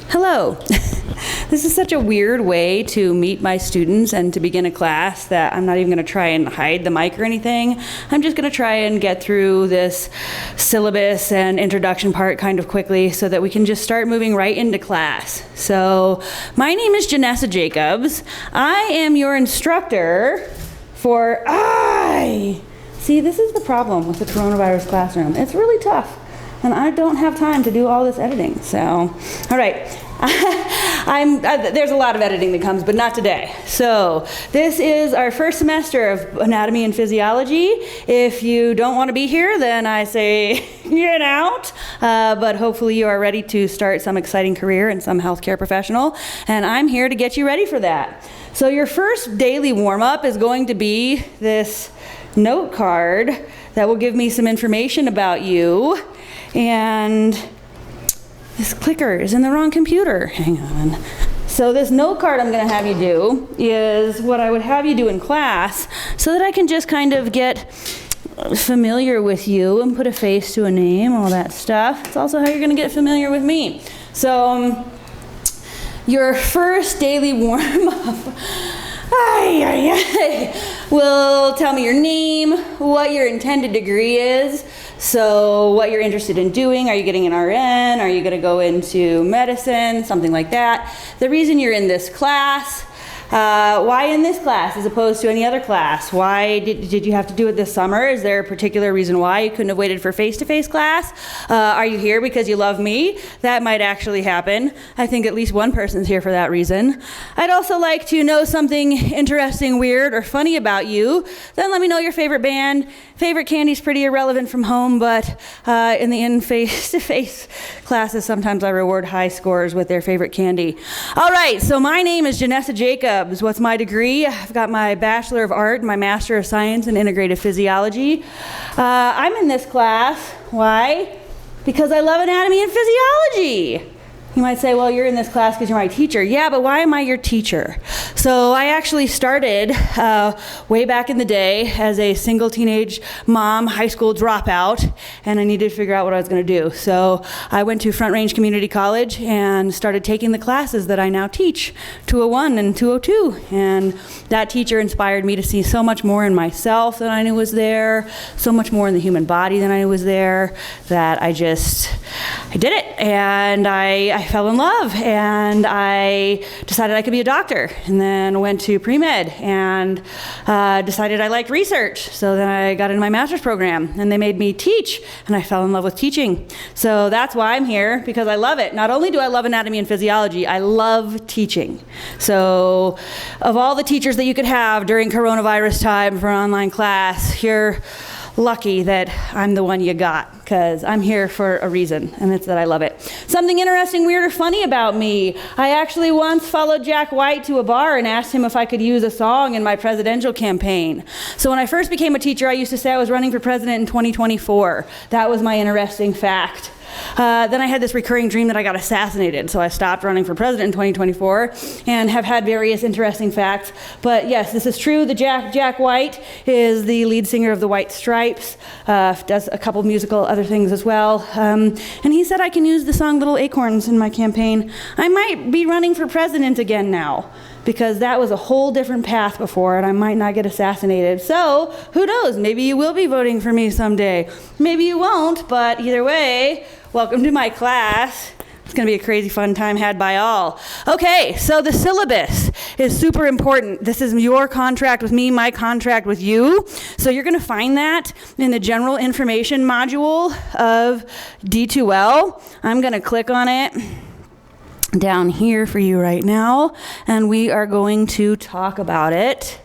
Hello. This is such a weird way to meet my students and to begin a class that I'm not even going to try and hide the mic or anything. I'm just going to try and get through this syllabus and introduction part kind of quickly so that we can just start moving right into class. So, my name is Janessa Jacobs. I am your instructor for See, this is the problem with the coronavirus classroom. It's really tough. And I don't have time to do all this editing, so, all right. There's a lot of editing that comes, but not today. So, this is our first semester of anatomy and physiology. If you don't want to be here, then I say get out. But hopefully you are ready to start some exciting career in some healthcare professional, and I'm here to get you ready for that. So, your first daily warm-up is going to be this note card that will give me some information about you. And this clicker is in the wrong computer. Hang on. So this note card I'm going to have you do is what I would have you do in class so that I can just kind of get familiar with you and put a face to a name, all that stuff. It's also how you're going to get familiar with me. So your first daily warm-up will tell me your name, what your intended degree is, so what you're interested in doing. Are you getting an RN? Are you going to go into medicine? Something like that. The reason you're in this class. Why in this class as opposed to any other class? Why did you have to do it this summer? Is there a particular reason why you couldn't have waited for face-to-face class? Are you here because you love me? That might actually happen. I think at least one person's here for that reason. I'd also like to know something interesting, weird, or funny about you. Then let me know your favorite band. Favorite candy's pretty irrelevant from home, but in the face-to-face classes, sometimes I reward high scores with their favorite candy. All right, so my name is Janessa Jacobs. What's my degree? I've got my Bachelor of Art, my Master of Science in Integrative Physiology. I'm in this class. Why? Because I love anatomy and physiology. You might say, well, you're in this class because you're my teacher. Yeah, but why am I your teacher? So I actually started way back in the day as a single teenage mom, high school dropout, and I needed to figure out what I was going to do. So I went to Front Range Community College and started taking the classes that I now teach, 201 and 202. And that teacher inspired me to see so much more in myself than I knew was there, so much more in the human body than I knew was there, that I did it. And I fell in love, and I decided I could be a doctor, and then went to pre-med and decided I liked research. So then I got into my master's program, and they made me teach, and I fell in love with teaching. So that's why I'm here, because I love it. Not only do I love anatomy and physiology, I love teaching. So of all the teachers that you could have during coronavirus time for an online class, you're lucky that I'm the one you got, because I'm here for a reason, and it's that I love it. Something interesting, weird, or funny about me. I actually once followed Jack White to a bar and asked him if I could use a song in my presidential campaign. So when I first became a teacher, I used to say I was running for president in 2024. That was my interesting fact. Then I had this recurring dream that I got assassinated, so I stopped running for president in 2024 and have had various interesting facts. But yes, this is true. Jack White is the lead singer of the White Stripes, does a couple musical other things as well. And he said I can use the song Little Acorns in my campaign. I might be running for president again now, because that was a whole different path before, and I might not get assassinated. So, who knows? Maybe you will be voting for me someday. Maybe you won't, but either way, welcome to my class. It's going to be a crazy fun time had by all. Okay, so the syllabus is super important. This is your contract with me, my contract with you. So you're going to find that in the general information module of D2L. I'm going to click on it down here for you right now, and we are going to talk about it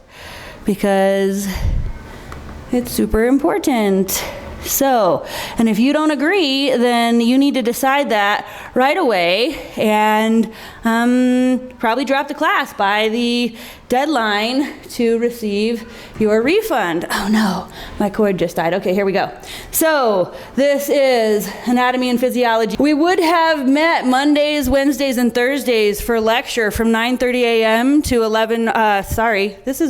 because it's super important. So, and if you don't agree, then you need to decide that right away and probably drop the class by the deadline to receive your refund. Oh no, my cord just died. Okay, here we go. So this is anatomy and physiology. We would have met Mondays, Wednesdays, and Thursdays for lecture from 9:30 a.m. to 11, this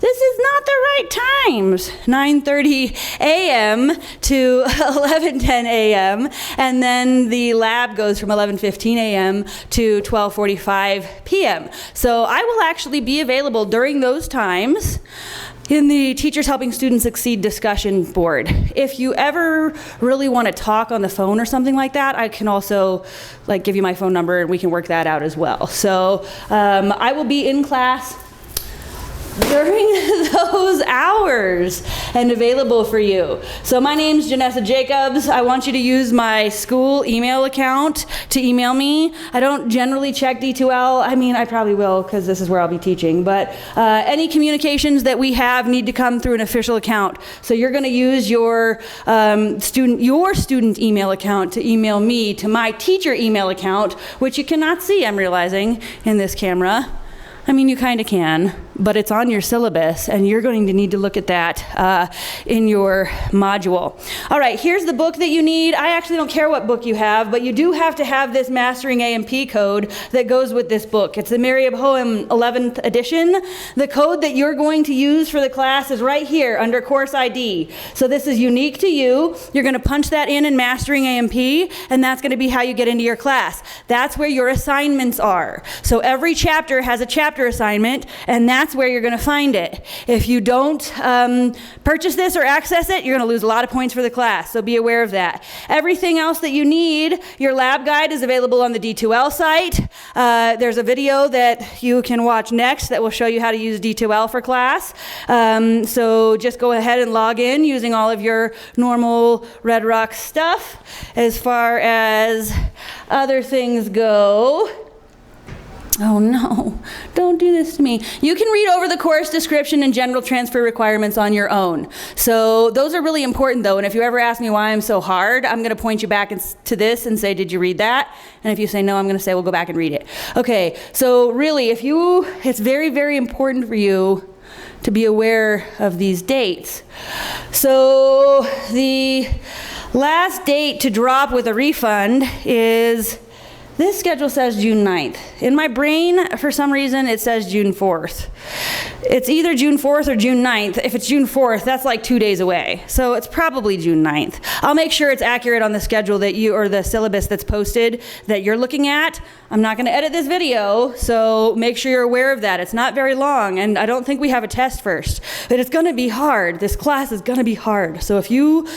this is not the right times. 9:30 a.m. to 11:10 a.m. and then the lab goes from 11:15 a.m. to 12:45 p.m. So I will actually be available during those times in the Teachers Helping Students Succeed discussion board. If you ever really want to talk on the phone or something like that, I can also give you my phone number and we can work that out as well. So I will be in class during those hours and available for you. So my name's Janessa Jacobs. I want you to use my school email account to email me. I don't generally check D2L. I mean, I probably will because this is where I'll be teaching, but any communications that we have need to come through an official account. So you're gonna use your student email account to email me to my teacher email account, which you cannot see, I'm realizing, in this camera. I mean, you kind of can, but it's on your syllabus, and you're going to need to look at that in your module. All right, here's the book that you need. I actually don't care what book you have, but you do have to have this Mastering A&P code that goes with this book. It's the Merriam-Hohem 11th edition. The code that you're going to use for the class is right here under Course ID. So this is unique to you. You're going to punch that in Mastering A&P, and that's going to be how you get into your class. That's where your assignments are. So every chapter has a chapter assignment, and that's where you're going to find it. If you don't purchase this or access it, you're going to lose a lot of points for the class, so be aware of that. Everything else that you need, your lab guide is available on the D2L site. There's a video that you can watch next that will show you how to use D2L for class. So just go ahead and log in using all of your normal Red Rock stuff. As far as other things go, oh no, don't do this to me. You can read over the course description and general transfer requirements on your own. So those are really important though, and if you ever ask me why I'm so hard, I'm gonna point you back to this and say, did you read that? And if you say no, I'm gonna say, well, go back and read it. Okay, so really, it's very, very important for you to be aware of these dates. So the last date to drop with a refund is, this schedule says June 9th. In my brain, for some reason, it says June 4th. It's either June 4th or June 9th. If it's June 4th, that's like 2 days away. So it's probably June 9th. I'll make sure it's accurate on the schedule that or the syllabus that's posted that you're looking at. I'm not gonna edit this video, so make sure you're aware of that. It's not very long, and I don't think we have a test first. But it's gonna be hard. This class is gonna be hard. So if you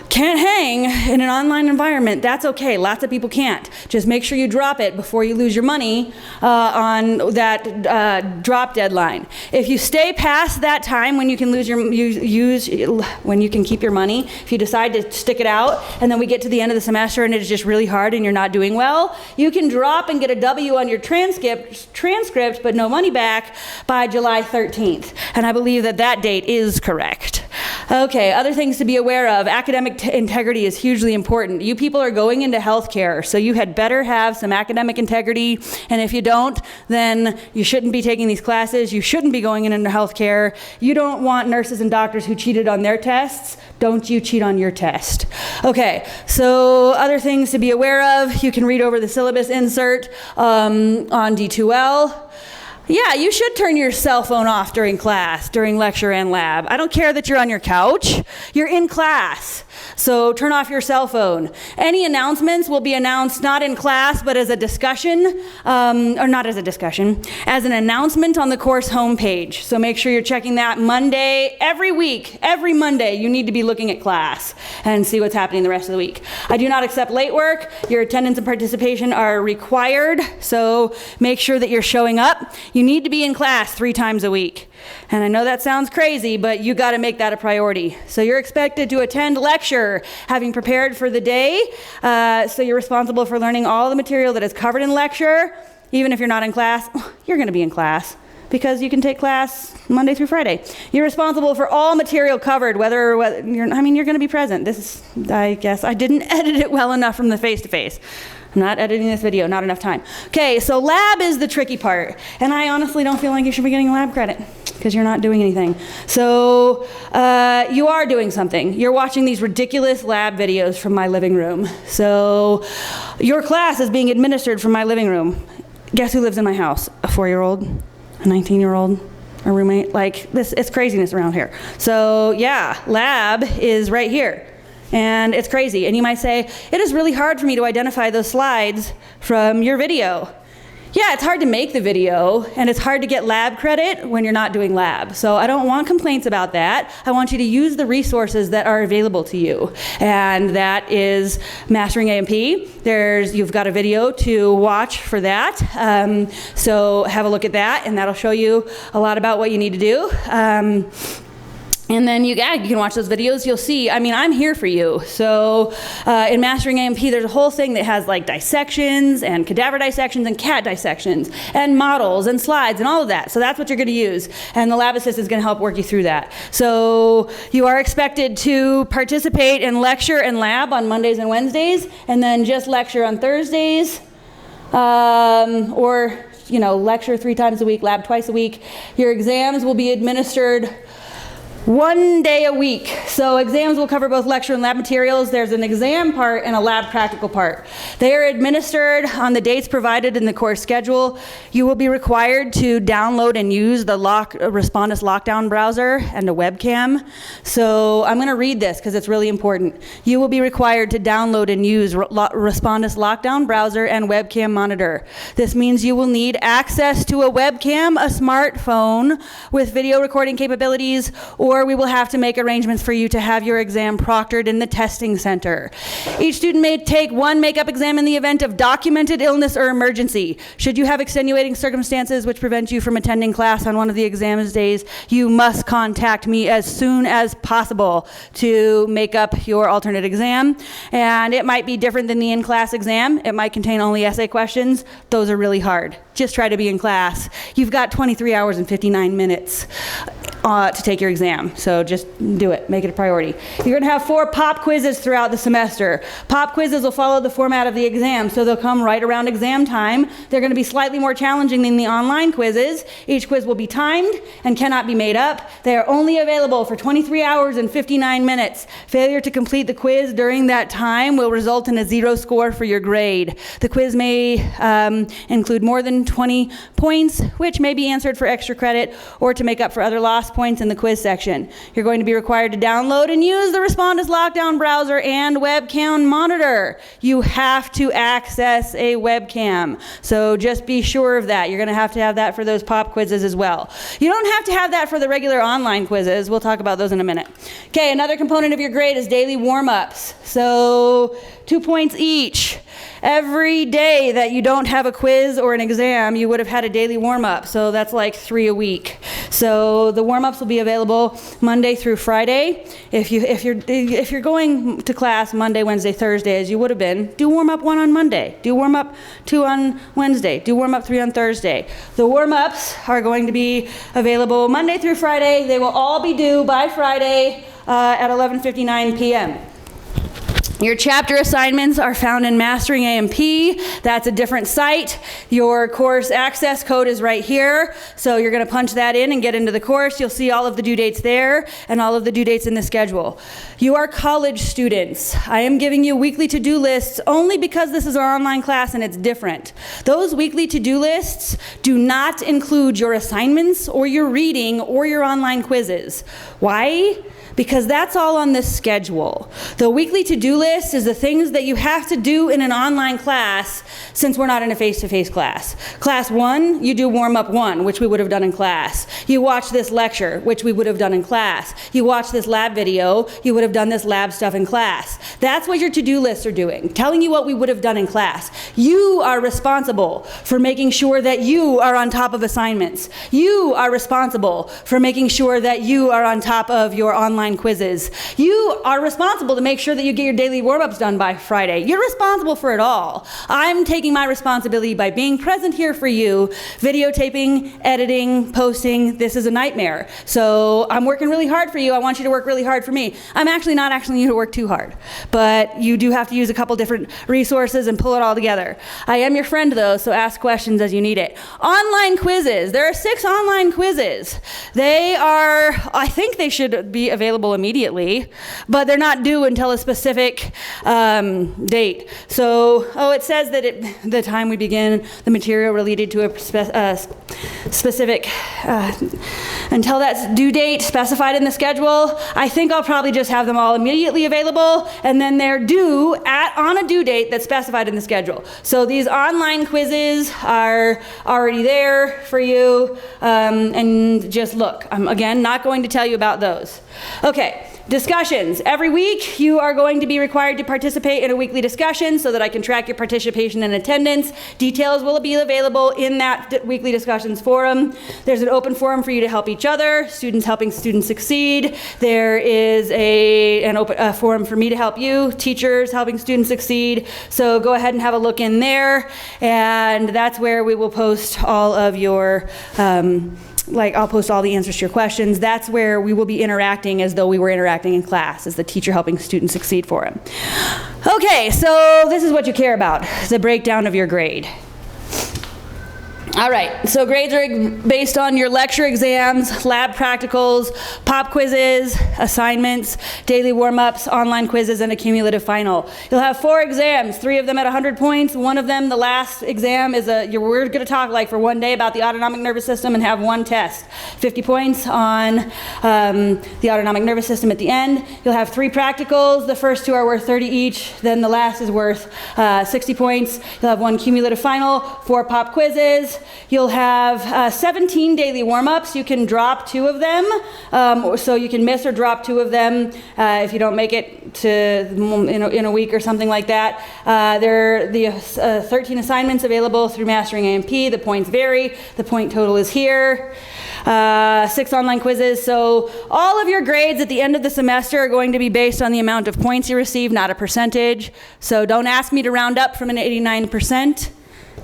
can't hang in an online environment, that's okay. Lots of people can't. Just make sure you drop it before you lose your money on that drop deadline. If you stay past that time when you can when you can keep your money, if you decide to stick it out and then we get to the end of the semester and it's just really hard and you're not doing well, you can drop and get a W on your transcript but no money back by July 13th. And I believe that date is correct. Okay, other things to be aware of. Academic integrity is hugely important. You people are going into healthcare, so you had better have some academic integrity, and if you don't, then you shouldn't be taking these classes. You shouldn't be going into healthcare. You don't want nurses and doctors who cheated on their tests. Don't you cheat on your test. Okay, so other things to be aware of. You can read over the syllabus insert on D2L. Yeah, you should turn your cell phone off during class, during lecture and lab. I don't care that you're on your couch. You're in class. So turn off your cell phone. Any announcements will be announced not in class, but as a discussion, or not as a discussion, as an announcement on the course homepage. So make sure you're checking that Monday, every week, every Monday, you need to be looking at class and see what's happening the rest of the week. I do not accept late work. Your attendance and participation are required, so make sure that you're showing up. You need to be in class 3 times a week. And I know that sounds crazy, but you got to make that a priority. So you're expected to attend lecture, having prepared for the day. So you're responsible for learning all the material that is covered in lecture. Even if you're not in class, you're going to be in class because you can take class Monday through Friday. You're responsible for all material covered, whether you're going to be present. I guess I didn't edit it well enough from the face-to-face. I'm not editing this video, not enough time. Okay, so lab is the tricky part. And I honestly don't feel like you should be getting lab credit because you're not doing anything. So you are doing something. You're watching these ridiculous lab videos from my living room. So your class is being administered from my living room. Guess who lives in my house? A 4-year-old, a 19-year-old, My roommate, like this, it's craziness around here. So yeah, lab is right here. And it's crazy. And you might say, it is really hard for me to identify those slides from your video. Yeah, it's hard to make the video, and it's hard to get lab credit when you're not doing lab. So I don't want complaints about that. I want you to use the resources that are available to you. And that is Mastering A&P. You've got a video to watch for that. So have a look at that, and that'll show you a lot about what you need to do. And then you can watch those videos. You'll see, I mean, I'm here for you. So in Mastering A&P, there's a whole thing that has like dissections and cadaver dissections and cat dissections and models and slides and all of that. So that's what you're going to use. And the lab assistant is going to help work you through that. So you are expected to participate in lecture and lab on Mondays and Wednesdays, and then just lecture on Thursdays, or lecture 3 times a week, lab twice a week. Your exams will be administered 1 day a week. So exams will cover both lecture and lab materials. There's an exam part and a lab practical part. They are administered on the dates provided in the course schedule. You will be required to download and use the Respondus Lockdown browser and a webcam. So I'm going to read this because it's really important. You will be required to download and use Respondus Lockdown browser and webcam monitor. This means you will need access to a webcam, a smartphone with video recording capabilities, or we will have to make arrangements for you to have your exam proctored in the testing center. Each student may take 1 makeup exam in the event of documented illness or emergency. Should you have extenuating circumstances which prevent you from attending class on one of the exam days, you must contact me as soon as possible to make up your alternate exam. And it might be different than the in-class exam. It might contain only essay questions. Those are really hard. Just try to be in class. You've got 23 hours and 59 minutes to take your exam. So just do it, make it a priority. You're gonna have 4 pop quizzes throughout the semester. Pop quizzes will follow the format of the exam, so they'll come right around exam time. They're gonna be slightly more challenging than the online quizzes. Each quiz will be timed and cannot be made up. They are only available for 23 hours and 59 minutes. Failure to complete the quiz during that time will result in a 0 score for your grade. The quiz may include more than 20 points, which may be answered for extra credit or to make up for other lost points in the quiz section. You're going to be required to download and use the Respondus Lockdown browser and webcam monitor. You have to access a webcam. So just be sure of that. You're going to have that for those pop quizzes as well. You don't have to have that for the regular online quizzes. We'll talk about those in a minute. Okay, another component of your grade is daily warm-ups. So 2 points each. Every day that you don't have a quiz or an exam, you would have had a daily warm-up. So that's like 3 a week. So the warm-ups will be available Monday through Friday. If you're going to class Monday, Wednesday, Thursday, as you would have been, do warm-up 1 on Monday. Do warm-up 2 on Wednesday. Do warm-up 3 on Thursday. The warm-ups are going to be available Monday through Friday. They will all be due by Friday at 11:59 p.m. Your chapter assignments are found in Mastering A&P. That's a different site. Your course access code is right here. So you're going to punch that in and get into the course. You'll see all of the due dates there and all of the due dates in the schedule. You are college students. I am giving you weekly to-do lists only because this is our online class and it's different. Those weekly to-do lists do not include your assignments or your reading or your online quizzes. Why? Because that's all on this schedule. The weekly to-do list is the things that you have to do in an online class since we're not in a face-to-face class. Class 1, you do warm-up 1, which we would have done in class. You watch this lecture, which we would have done in class. You watch this lab video, you would have done this lab stuff in class. That's what your to-do lists are doing, telling you what we would have done in class. You are responsible for making sure that you are on top of assignments. You are responsible for making sure that you are on top of your online quizzes. You are responsible to make sure that you get your daily warm-ups done by Friday. You're responsible for it all. I'm taking my responsibility by being present here for you, videotaping, editing, posting. This is a nightmare. So I'm working really hard for you. I want you to work really hard for me. I'm actually not asking you to work too hard, but you do have to use a couple different resources and pull it all together. I am your friend though, so ask questions as you need it. Online quizzes. There are 6 online quizzes. I think they should be available immediately, but they're not due until a specific specific date. So, it says that the time we begin the material related to a specific, until that's due date specified in the schedule. I think I'll probably just have them all immediately available, and then they're due on a due date that's specified in the schedule. So these online quizzes are already there for you, and just look. I'm again not going to tell you about those. Okay. Discussions. Every week you are going to be required to participate in a weekly discussion so that I can track your participation and attendance. Details will be available in that weekly discussions forum. There's an open forum for you to help each other, students helping students succeed. There is an open forum for me to help you, teachers helping students succeed. So go ahead and have a look in there, and that's where we will post all of your I'll post all the answers to your questions. That's where we will be interacting as though we were interacting in class, as the teacher helping students succeed for him. Okay, so this is what you care about, the breakdown of your grade. All right, so grades are based on your lecture exams, lab practicals, pop quizzes, assignments, daily warm-ups, online quizzes, and a cumulative final. You'll have 4 exams, 3 of them at 100 points. One of them, the last exam, is we're going to talk for one day about the autonomic nervous system and have one test. 50 points on the autonomic nervous system at the end. You'll have 3 practicals. The first 2 are worth 30 each. Then the last is worth 60 points. You'll have 1 cumulative final, 4 pop quizzes. You'll have 17 daily warm-ups. You can drop 2 of them, so you can miss or drop 2 of them if you don't make it to in a week or something like that. There are the 13 assignments available through Mastering AMP. The points vary. The point total is here. 6 online quizzes. So all of your grades at the end of the semester are going to be based on the amount of points you receive, not a percentage. So don't ask me to round up from an 89%.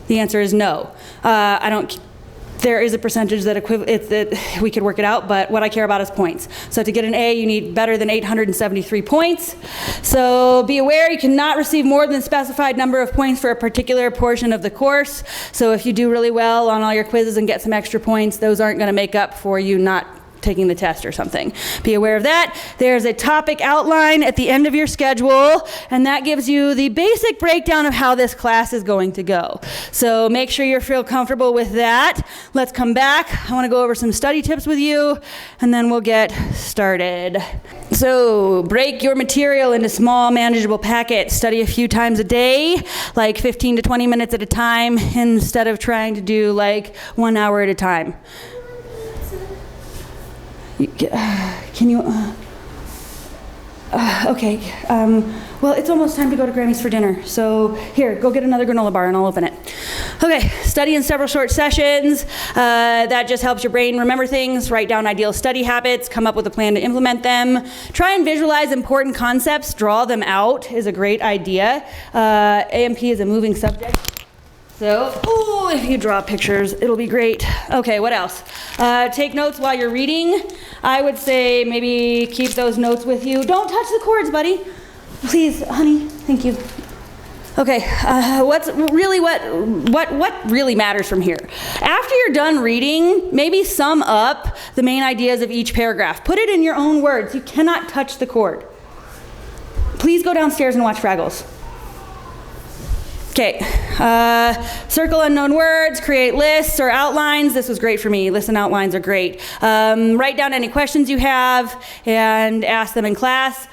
The answer is no. There is a percentage that we could work it out, but what I care about is points. So to get an A, you need better than 873 points. So be aware you cannot receive more than a specified number of points for a particular portion of the course. So if you do really well on all your quizzes and get some extra points, those aren't going to make up for you not taking the test or something. Be aware of that. There's a topic outline at the end of your schedule, and that gives you the basic breakdown of how this class is going to go. So make sure you feel comfortable with that. Let's come back. I want to go over some study tips with you, and then we'll get started. So break your material into small, manageable packets. Study a few times a day, like 15 to 20 minutes at a time, instead of trying to do 1 hour at a time. Can you, okay, well, it's almost time to go to Grammy's for dinner, so here, go get another granola bar and I'll open it. Okay, study in several short sessions. That just helps your brain remember things, write down ideal study habits, come up with a plan to implement them. Try and visualize important concepts, draw them out is a great idea. AMP is a moving subject. So, if you draw pictures, it'll be great. Okay, what else? Take notes while you're reading. I would say maybe keep those notes with you. Don't touch the cords, buddy. Please, honey, thank you. Okay, what really matters from here? After you're done reading, maybe sum up the main ideas of each paragraph. Put it in your own words. You cannot touch the cord. Please go downstairs and watch Fraggles. Okay, circle unknown words, create lists or outlines. This was great for me. Lists and outlines are great. Write down any questions you have and ask them in class.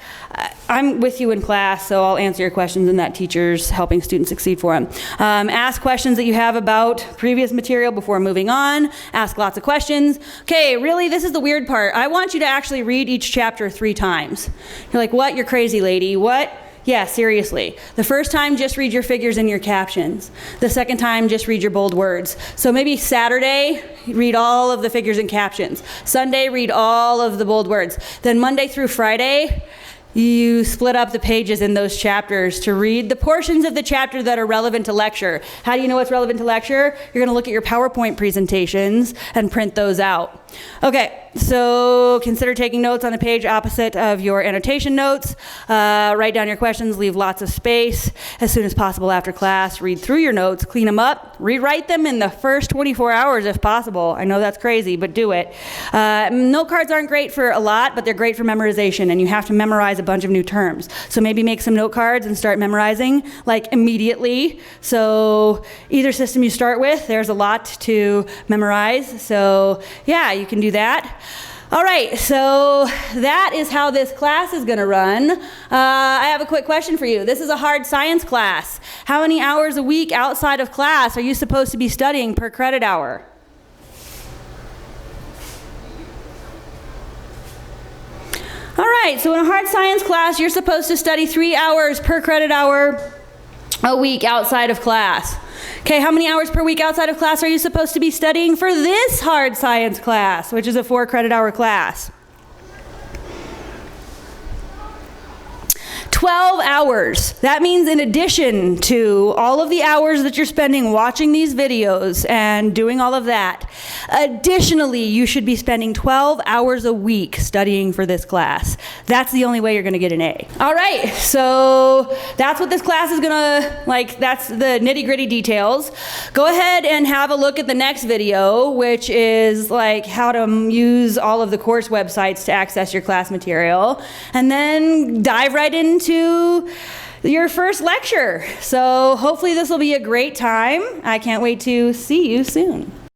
I'm with you in class, so I'll answer your questions, and that teacher's helping students succeed for them. Ask questions that you have about previous material before moving on. Ask lots of questions. Okay, really, this is the weird part. I want you to actually read each chapter 3 times. You're like, what? You're crazy, lady. What? Yeah, seriously. The first time, just read your figures and your captions. The second time, just read your bold words. So maybe Saturday, read all of the figures and captions. Sunday, read all of the bold words. Then Monday through Friday, you split up the pages in those chapters to read the portions of the chapter that are relevant to lecture. How do you know what's relevant to lecture? You're going to look at your PowerPoint presentations and print those out. Okay. so consider taking notes on the page opposite of your annotation notes. Write down your questions, leave lots of space as soon as possible after class. Read through your notes, clean them up, rewrite them in the first 24 hours if possible. I know that's crazy, but do it. Note cards aren't great for a lot, but they're great for memorization, and you have to memorize a bunch of new terms. So maybe make some note cards and start memorizing like immediately. So either system you start with, there's a lot to memorize. So yeah, you can do that. All right, so that is how this class is gonna run. I have a quick question for you. This is a hard science class. How many hours a week outside of class are you supposed to be studying per credit hour? All right, so in a hard science class, you're supposed to study 3 hours per credit hour a week outside of class. Okay, how many hours per week outside of class are you supposed to be studying for this hard science class, which is a 4 credit hour class? 12 hours. That means in addition to all of the hours that you're spending watching these videos and doing all of that, additionally, you should be spending 12 hours a week studying for this class. That's the only way you're going to get an A. All right, so that's what this class is going to, that's the nitty-gritty details. Go ahead and have a look at the next video, which is how to use all of the course websites to access your class material, and then dive right into your first lecture. So hopefully this will be a great time. I can't wait to see you soon.